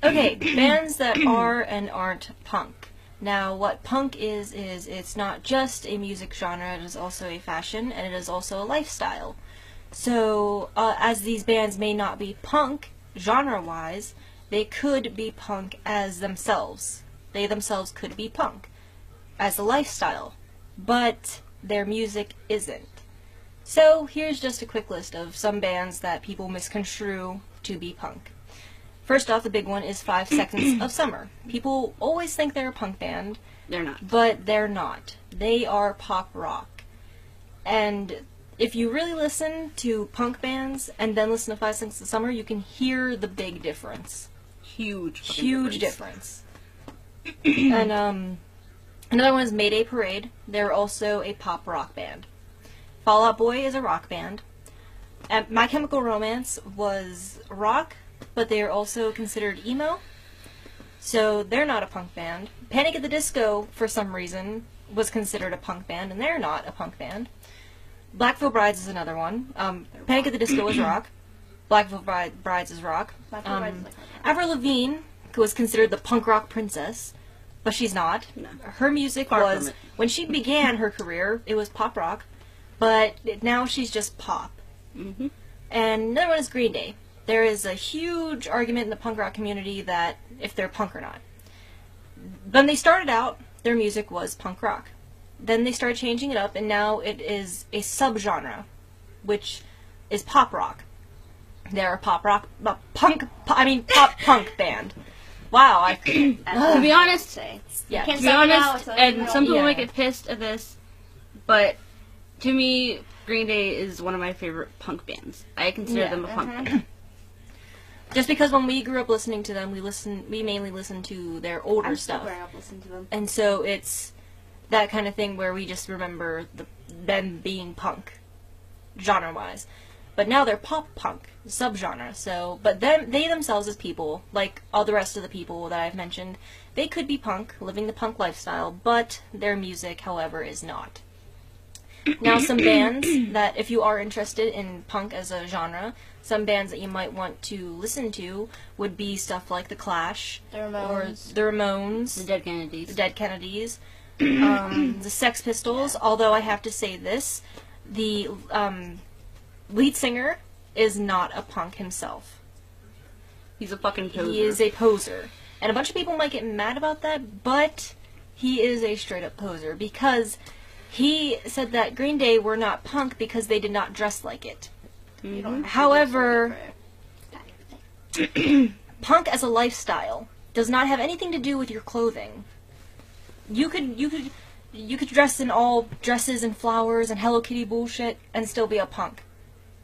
Okay, bands that are and aren't punk. Now, what punk is it's not just a music genre, it is also a fashion, and it is also a lifestyle. So, as these bands may not be punk, genre-wise, they could be punk as themselves. They themselves could be punk as a lifestyle, but their music isn't. So, here's just a quick list of some bands that people misconstrue to be punk. First off, the big one is 5 Seconds of Summer. People always think they're a punk band. They're not. But they're not. They are pop rock. And if you really listen to punk bands and then listen to 5 Seconds of Summer, you can hear the big difference. Huge difference. And another one is Mayday Parade. They're also a pop rock band. Fall Out Boy is a rock band. And My Chemical Romance was rock, but they are also considered emo, so they're not a punk band. Panic at the Disco, for some reason, was considered a punk band, and they're not a punk band. Black Veil Brides is another one. Panic at the Disco is rock. Black Veil Brides is rock. Avril Lavigne was considered the punk rock princess, but she's not. No. Her music was, when she began her career, it was pop rock, but now she's just pop. Mm-hmm. And another one is Green Day. There is a huge argument in the punk rock community that if they're punk or not. When they started out, their music was punk rock. Then they started changing it up, and now it is a subgenre, which is pop rock. They're a pop punk band. Wow, to be honest, yeah. To be honest, and some people might get pissed at this, but to me, Green Day is one of my favorite punk bands. I consider them a punk band. Just because when we grew up listening to them, we mainly listened to their older stuff. Growing up listening to them. And so it's that kind of thing where we just remember them being punk, genre-wise. But now they're pop-punk, subgenre. So, but they themselves as people, like all the rest of the people that I've mentioned, they could be punk, living the punk lifestyle, but their music, however, is not. Now, some bands that, if you are interested in punk as a genre, some bands that you might want to listen to would be stuff like The Clash, The Ramones. or The Ramones, The Dead Kennedys. The Dead Kennedys, the Sex Pistols. Although I have to say this, the lead singer is not a punk himself. He's a fucking poser. He is a poser. And a bunch of people might get mad about that, but he is a straight-up poser, because he said that Green Day were not punk because they did not dress like it. Mm-hmm. However, punk as a lifestyle does not have anything to do with your clothing. You could dress in all dresses and flowers and Hello Kitty bullshit and still be a punk.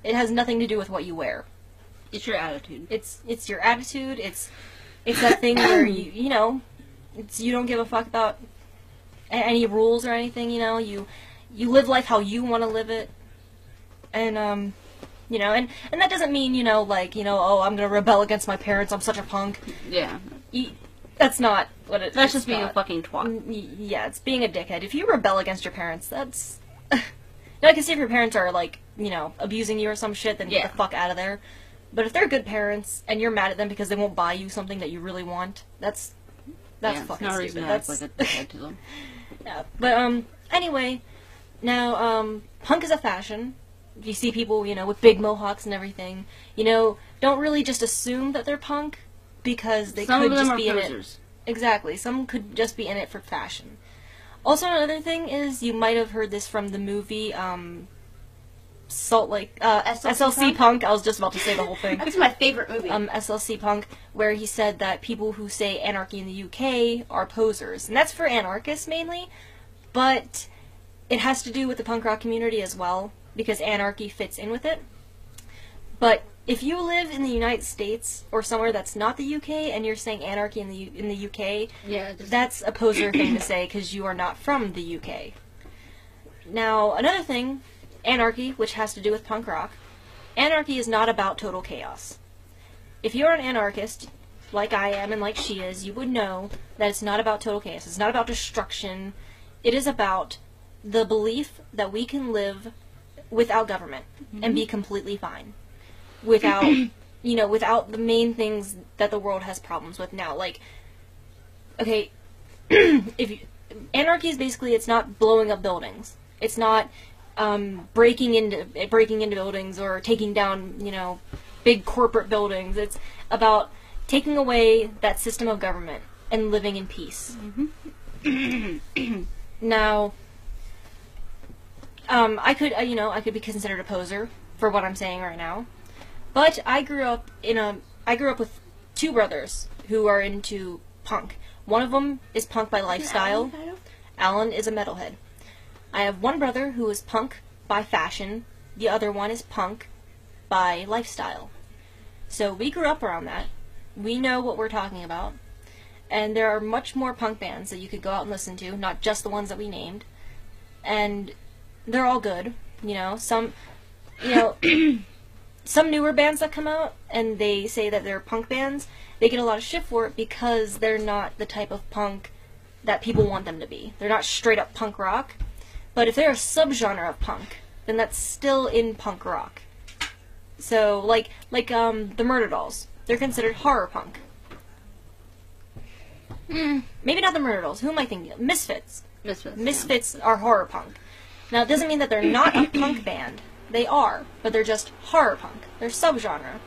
It has nothing to do with what you wear. It's your attitude. It's your attitude. It's that thing where you don't give a fuck about any rules or anything. You live life how you want to live it, and and that doesn't mean oh, I'm gonna rebel against my parents. I'm such a punk. Yeah. That's not what it. That's just being a fucking twat. Yeah, it's being a dickhead. If you rebel against your parents, that's. I can see if your parents are abusing you or some shit, then get the fuck out of there. But if they're good parents and you're mad at them because they won't buy you something that you really want, that's fucking no stupid. Reason That's like a dickhead to them. Yeah, but anyway, now punk is a fashion. You see people with big mohawks and everything. Don't really just assume that they're punk because they could just be in it. Exactly, some could just be in it for fashion. Also, another thing is, you might have heard this from the movie, Salt Lake, SLC Punk. I was just about to say the whole thing. That's my favorite movie. SLC Punk, where he said that people who say anarchy in the UK are posers. And that's for anarchists, mainly, but it has to do with the punk rock community as well, because anarchy fits in with it. But if you live in the United States, or somewhere that's not the UK, and you're saying anarchy in the UK, that's a poser thing to say, because you are not from the UK. Now, another thing, anarchy, which has to do with punk rock, anarchy is not about total chaos. If you're an anarchist, like I am and like she is, you would know that it's not about total chaos. It's not about destruction. It is about the belief that we can live without government and be completely fine. Without you know, without the main things that the world has problems with now. Like, okay, anarchy is basically, it's not blowing up buildings. It's not breaking into buildings or taking down, you know, big corporate buildings. It's about taking away that system of government and living in peace. Now, I could be considered a poser for what I'm saying right now, but I grew up with two brothers who are into punk. One of them is punk by lifestyle. Alan is a metalhead. I have one brother who is punk by fashion. The other one is punk by lifestyle. So we grew up around that. We know what we're talking about. And there are much more punk bands that you could go out and listen to, not just the ones that we named. And they're all good, you know. Some newer bands that come out and they say that they're punk bands, they get a lot of shit for it because they're not the type of punk that people want them to be. They're not straight up punk rock. But if they're a subgenre of punk, then that's still in punk rock. So, like the Murder Dolls, they're considered horror punk. Maybe not the Murder Dolls. Who am I thinking of? Misfits. Misfits are horror punk. Now, it doesn't mean that they're not a punk band. They are, but they're just horror punk. They're subgenre.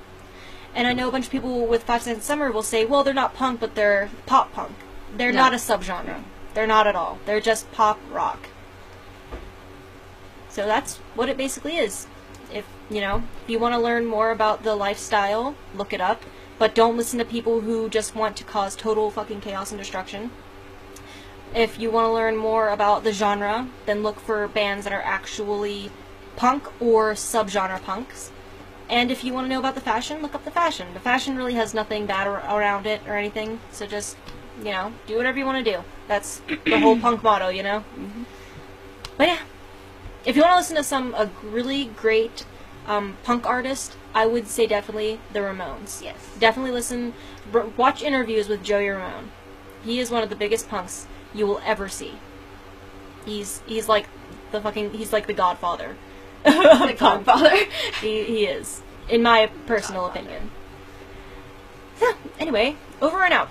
And I know a bunch of people with 5 Seconds of Summer will say, well, they're not punk, but they're pop punk. They're not a subgenre. They're not at all. They're just pop rock. So that's what it basically is. If you want to learn more about the lifestyle, look it up. But don't listen to people who just want to cause total fucking chaos and destruction. If you want to learn more about the genre, then look for bands that are actually punk or subgenre punks. And if you want to know about the fashion, look up the fashion. The fashion really has nothing bad around it or anything. So just, do whatever you want to do. That's the whole punk motto, But yeah, if you want to listen to a really great punk artist, I would say definitely the Ramones. Yes. Definitely watch interviews with Joey Ramone. He is one of the biggest punks you will ever see. He's like the Godfather. The Godfather. He is, in my personal opinion. So, anyway, over and out.